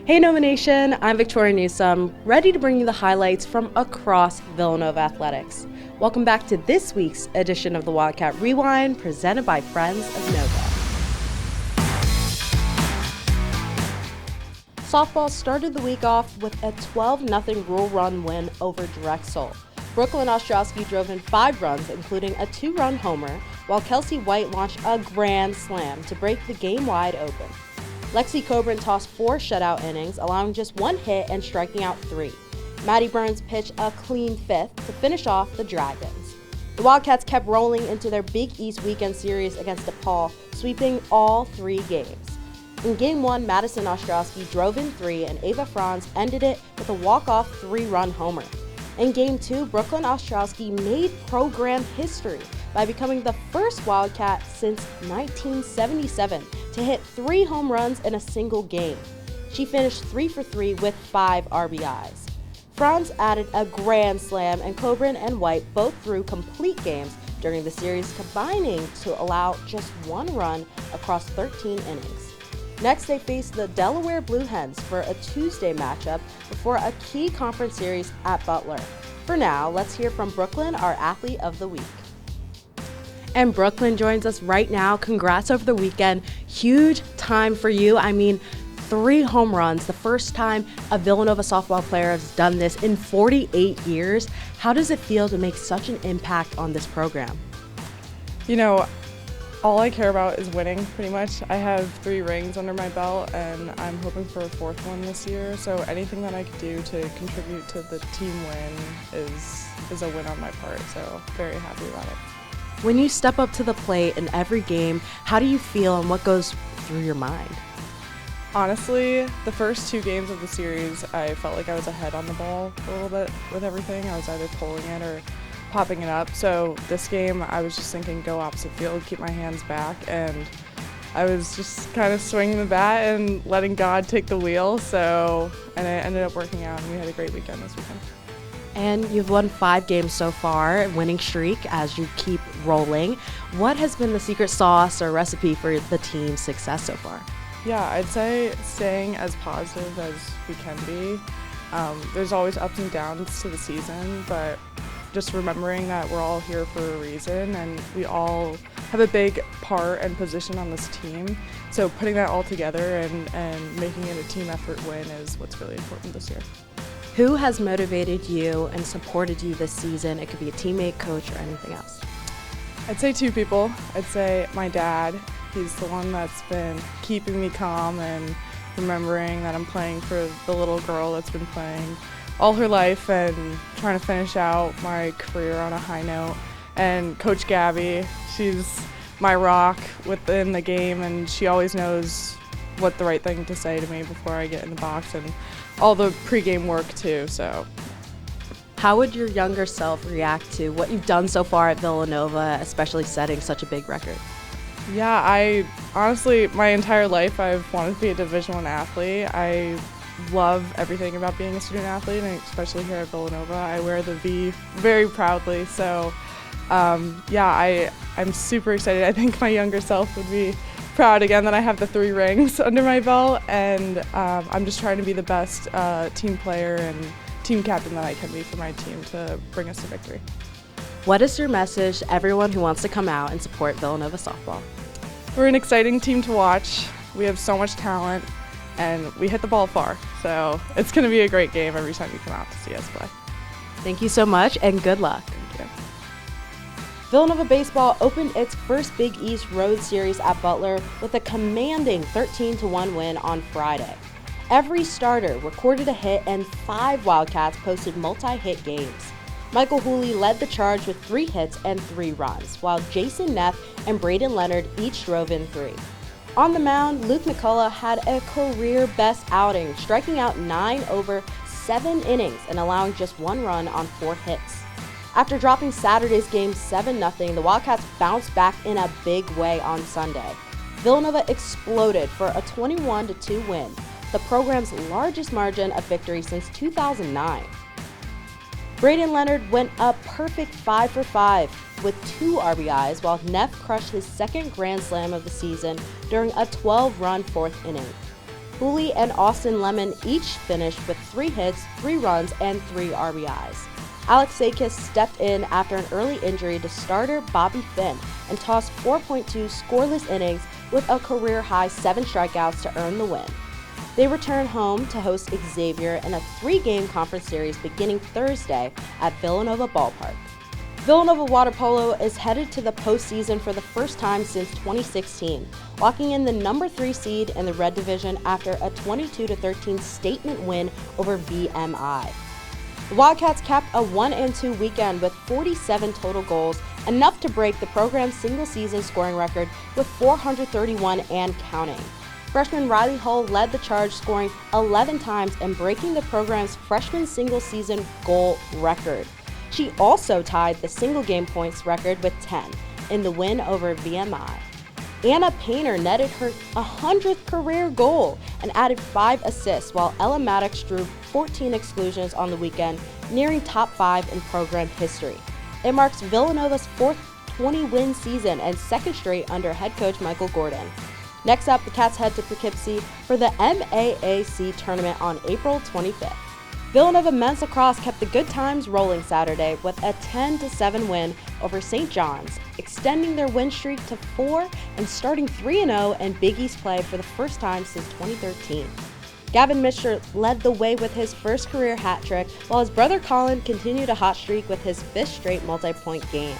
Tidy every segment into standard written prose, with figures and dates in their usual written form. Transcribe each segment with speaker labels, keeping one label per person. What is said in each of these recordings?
Speaker 1: Hey Nova Nation, I'm Victoria Newsome, ready to bring you the highlights from across Villanova Athletics. Welcome back to this week's edition of the Wildcat Rewind, presented by Friends of Nova. Softball started the week off with a 12-0 Rule Run win over Drexel. Brooklyn Ostrowski drove in 5 runs, including a 2-run homer, while Kelsey White launched a grand slam to break the game wide open. Lexi Coburn tossed 4 shutout innings, allowing just 1 hit and striking out 3. Maddie Burns pitched a clean 5th to finish off the Dragons. The Wildcats kept rolling into their Big East weekend series against DePaul, sweeping all 3 games. In Game 1, Madison Ostrowski drove in 3 and Ava Franz ended it with a walk-off 3-run homer. In Game 2, Brooklyn Ostrowski made program history by becoming the first Wildcat since 1977 to hit 3 home runs in a single game. She finished 3 for 3 with 5 RBIs. Franz added a grand slam, and Coburn and White both threw complete games during the series, combining to allow just 1 run across 13 innings. Next, they faced the Delaware Blue Hens for a Tuesday matchup before a key conference series at Butler. For now, let's hear from Brooklyn, our athlete of the week. And Brooklyn joins us right now. Congrats over the weekend. Huge time for you. 3 home runs, the first time a Villanova softball player has done this in 48 years. How does it feel to make such an impact on this program?
Speaker 2: All I care about is winning, pretty much. I have 3 rings under my belt, and I'm hoping for a 4th one this year. So anything that I could do to contribute to the team win is a win on my part. So very happy about it.
Speaker 1: When you step up to the plate in every game, how do you feel and what goes through your mind?
Speaker 2: Honestly, the first 2 games of the series, I felt like I was ahead on the ball a little bit with everything. I was either pulling it or popping it up. So this game, I was just thinking go opposite field, keep my hands back, and I was just kind of swinging the bat and letting God take the wheel. And it ended up working out, and we had a great weekend this weekend.
Speaker 1: And you've won 5 games so far, winning streak as you keep rolling. What has been the secret sauce or recipe for the team's success so far?
Speaker 2: Yeah, I'd say staying as positive as we can be. There's always ups and downs to the season, but just remembering that we're all here for a reason and we all have a big part and position on this team. So putting that all together and making it a team effort win is what's really important this year.
Speaker 1: Who has motivated you and supported you this season? It could be a teammate, coach, or anything else.
Speaker 2: I'd say 2 people. I'd say my dad. He's the one that's been keeping me calm and remembering that I'm playing for the little girl that's been playing all her life and trying to finish out my career on a high note. And Coach Gabby, she's my rock within the game, and she always knows what the right thing to say to me before I get in the box, and all the pregame work too. So
Speaker 1: how would your younger self react to what you've done so far at Villanova, especially setting such a big record?
Speaker 2: Yeah, I honestly, my entire life I've wanted to be a Division I athlete. I love everything about being a student athlete, and especially here at Villanova. I wear the V very proudly. So I'm super excited. I think my younger self would be proud again that I have the 3 rings under my belt, and I'm just trying to be the best team player and team captain that I can be for my team to bring us to victory.
Speaker 1: What is your message to everyone who wants to come out and support Villanova softball?
Speaker 2: We're an exciting team to watch. We have so much talent, and we hit the ball far. So it's going to be a great game every time you come out to see us play.
Speaker 1: Thank you so much, and good luck.
Speaker 2: Thank you.
Speaker 1: Villanova baseball opened its first Big East road series at Butler with a commanding 13-1 win on Friday. Every starter recorded a hit, and 5 Wildcats posted multi-hit games. Michael Hooley led the charge with 3 hits and 3 runs, while Jason Neff and Braden Leonard each drove in 3. On the mound, Luke McCullough had a career-best outing, striking out 9 over 7 innings and allowing just 1 run on 4 hits. After dropping Saturday's game 7-0, the Wildcats bounced back in a big way on Sunday. Villanova exploded for a 21-2 win, the program's largest margin of victory since 2009. Braden Leonard went a perfect 5 for 5 with 2 RBIs, while Neff crushed his second grand slam of the season during a 12-run 4th inning. Hooley and Austin Lemon each finished with 3 hits, 3 runs, and 3 RBIs. Alex Sakis stepped in after an early injury to starter Bobby Finn and tossed 4.2 scoreless innings with a career-high 7 strikeouts to earn the win. They return home to host Xavier in a 3-game conference series beginning Thursday at Villanova Ballpark. Villanova Water Polo is headed to the postseason for the first time since 2016, locking in the number 3 seed in the Red Division after a 22-13 statement win over VMI. The Wildcats capped a 1-2 weekend with 47 total goals, enough to break the program's single-season scoring record with 431 and counting. Freshman Riley Hull led the charge, scoring 11 times and breaking the program's freshman single-season goal record. She also tied the single-game points record with 10 in the win over VMI. Anna Painter netted her 100th career goal and added 5 assists, while Ella Maddox drew 14 exclusions on the weekend, nearing top 5 in program history. It marks Villanova's 4th 20-win season and 2nd straight under head coach Michael Gordon. Next up, the Cats head to Poughkeepsie for the MAAC tournament on April 25th. Villanova men's lacrosse kept the good times rolling Saturday with a 10-7 win over St. John's, extending their win streak to 4 and starting 3-0 in Big East play for the first time since 2013. Gavin Mishler led the way with his first career hat trick, while his brother Colin continued a hot streak with his 5th straight multi-point game.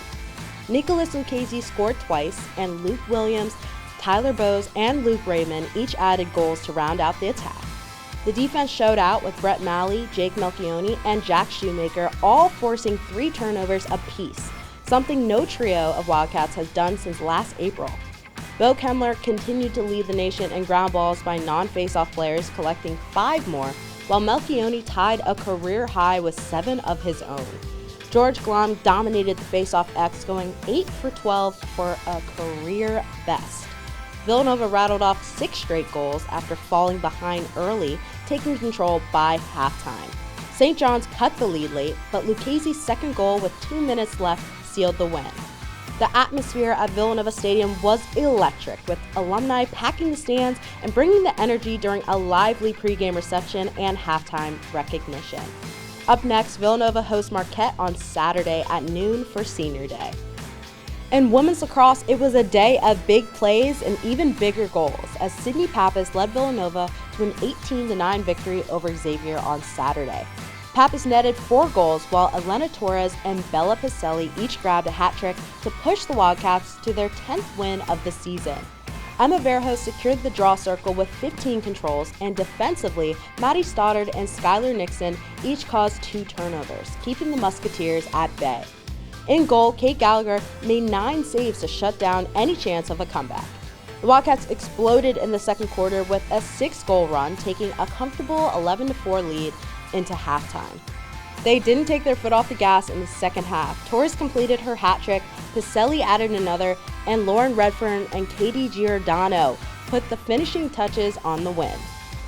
Speaker 1: Nicholas Lucchese scored twice, and Luke Williams, Tyler Bowes, and Luke Raymond each added goals to round out the attack. The defense showed out with Brett Malley, Jake Melchioni, and Jack Shoemaker all forcing 3 turnovers apiece, something no trio of Wildcats has done since last April. Bo Kemmler continued to lead the nation in ground balls by non-faceoff players, collecting 5 more, while Melchioni tied a career high with 7 of his own. George Glom dominated the faceoff X, going 8 for 12 for a career best. Villanova rattled off 6 straight goals after falling behind early, taking control by halftime. St. John's cut the lead late, but Lucchese's second goal with 2 minutes left sealed the win. The atmosphere at Villanova Stadium was electric, with alumni packing the stands and bringing the energy during a lively pregame reception and halftime recognition. Up next, Villanova hosts Marquette on Saturday at noon for Senior Day. In women's lacrosse, it was a day of big plays and even bigger goals, as Sydney Pappas led Villanova to an 18-9 victory over Xavier on Saturday. Pappas netted 4 goals, while Elena Torres and Bella Pacelli each grabbed a hat trick to push the Wildcats to their 10th win of the season. Emma Verho secured the draw circle with 15 controls, and defensively, Maddie Stoddard and Skylar Nixon each caused 2 turnovers, keeping the Musketeers at bay. In goal, Kate Gallagher made 9 saves to shut down any chance of a comeback. The Wildcats exploded in the second quarter with a 6-goal run, taking a comfortable 11-4 lead into halftime. They didn't take their foot off the gas in the second half. Torres completed her hat trick, Pacelli added another, and Lauren Redfern and Katie Giordano put the finishing touches on the win.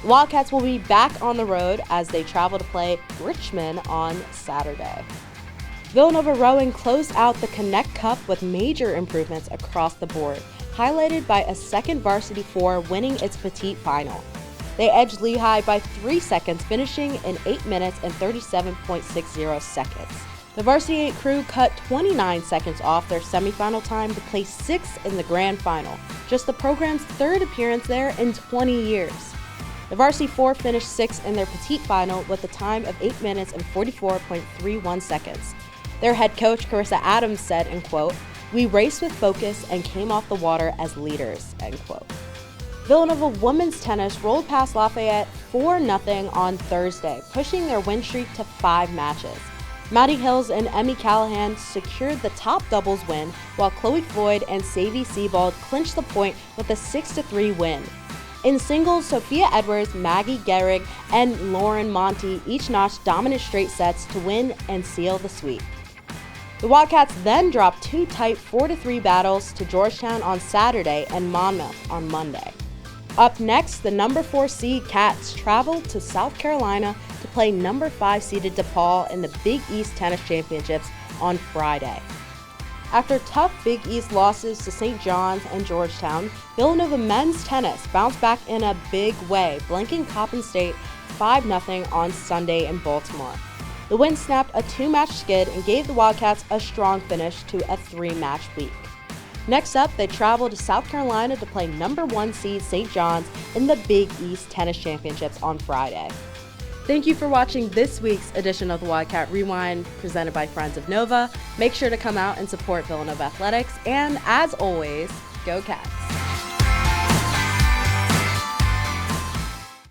Speaker 1: The Wildcats will be back on the road as they travel to play Richmond on Saturday. Villanova Rowing closed out the Connect Cup with major improvements across the board, highlighted by a second varsity 4 winning its petite final. They edged Lehigh by 3 seconds, finishing in 8 minutes and 37.60 seconds. The varsity 8 crew cut 29 seconds off their semifinal time to place 6th in the grand final, just the program's 3rd appearance there in 20 years. The varsity 4 finished 6th in their petite final with a time of 8 minutes and 44.31 seconds. Their head coach, Carissa Adams, said, in quote, "We raced with focus and came off the water as leaders," end quote. Villanova women's tennis rolled past Lafayette 4-0 on Thursday, pushing their win streak to 5 matches. Maddie Hills and Emmy Callahan secured the top doubles win, while Chloe Floyd and Savy Sebald clinched the point with a 6-3 win. In singles, Sophia Edwards, Maggie Gehrig, and Lauren Monty each notched dominant straight sets to win and seal the sweep. The Wildcats then dropped 2 tight 4-3 battles to Georgetown on Saturday and Monmouth on Monday. Up next, the number 4 seed Cats traveled to South Carolina to play number 5 seeded DePaul in the Big East Tennis Championships on Friday. After tough Big East losses to St. John's and Georgetown, Villanova men's tennis bounced back in a big way, blanking Coppin State 5-0 on Sunday in Baltimore. The win snapped a 2-match skid and gave the Wildcats a strong finish to a 3-match week. Next up, they traveled to South Carolina to play number 1 seed St. John's in the Big East Tennis Championships on Friday. Thank you for watching this week's edition of the Wildcat Rewind, presented by Friends of Nova. Make sure to come out and support Villanova Athletics, and as always, go Cats!